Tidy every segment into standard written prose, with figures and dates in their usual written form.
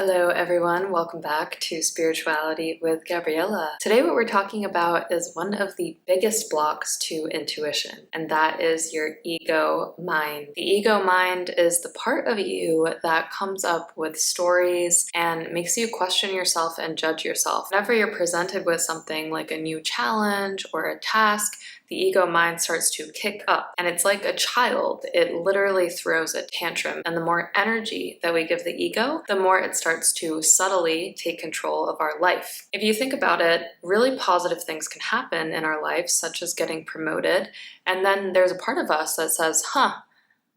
Hello everyone, welcome back to Spirituality with Gabriella. Today what we're talking about is one of the biggest blocks to intuition, and that is your ego mind. The ego mind is the part of you that comes up with stories and makes you question yourself and judge yourself. Whenever you're presented with something like a new challenge or a task, the ego mind starts to kick up, and it's like a child. It literally throws a tantrum, and the more energy that we give the ego, the more it starts to subtly take control of our life. If you think about it, really positive things can happen in our life, such as getting promoted, and then there's a part of us that says,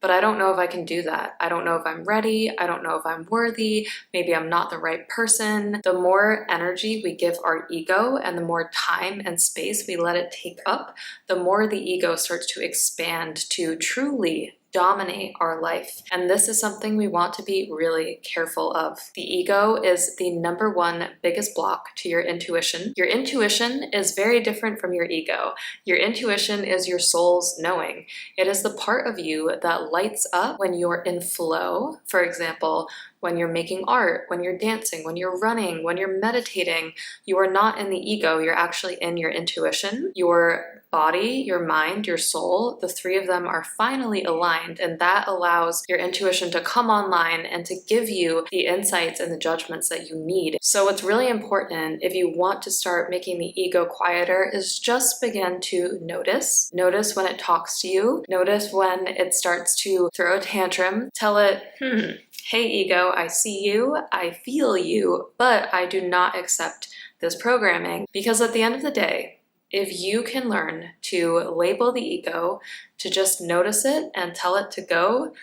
but I don't know if I can do that. I don't know if I'm ready. I don't know if I'm worthy. Maybe I'm not the right person. The more energy we give our ego and the more time and space we let it take up, the more the ego starts to expand to truly dominate our life. And this is something we want to be really careful of. The ego is the number one biggest block to your intuition. Your intuition is very different from your ego. Your intuition is your soul's knowing. It is the part of you that lights up when you're in flow. For example, when you're making art, when you're dancing, when you're running, when you're meditating, you are not in the ego, you're actually in your intuition. Your body, your mind, your soul, the three of them are finally aligned, and that allows your intuition to come online and to give you the insights and the judgments that you need. So what's really important if you want to start making the ego quieter is just begin to notice. Notice when it talks to you. Notice when it starts to throw a tantrum. Tell it, hey ego, I see you, I feel you, but I do not accept this programming. Because at the end of the day, if you can learn to label the ego, to just notice it and tell it to go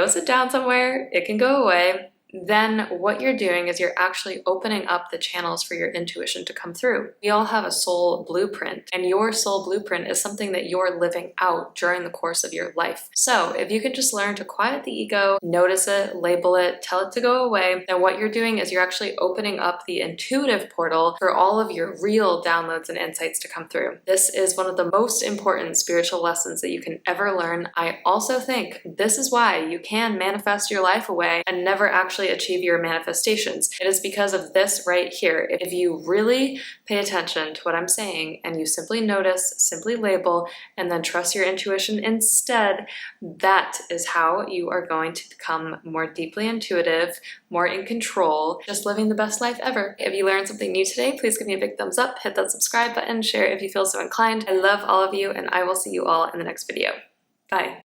sit down somewhere, it can go away, then what you're doing is you're actually opening up the channels for your intuition to come through. We all have a soul blueprint, and your soul blueprint is something that you're living out during the course of your life. So if you can just learn to quiet the ego, notice it, label it, tell it to go away, then what you're doing is you're actually opening up the intuitive portal for all of your real downloads and insights to come through. This is one of the most important spiritual lessons that you can ever learn. I also think this is why you can manifest your life away and never actually achieve your manifestations. It is because of this right here. If you really pay attention to what I'm saying and you simply notice, simply label, and then trust your intuition instead, that is how you are going to become more deeply intuitive, more in control, just living the best life ever. If you learned something new today, please give me a big thumbs up, hit that subscribe button, share if you feel so inclined. I love all of you, and I will see you all in the next video. Bye.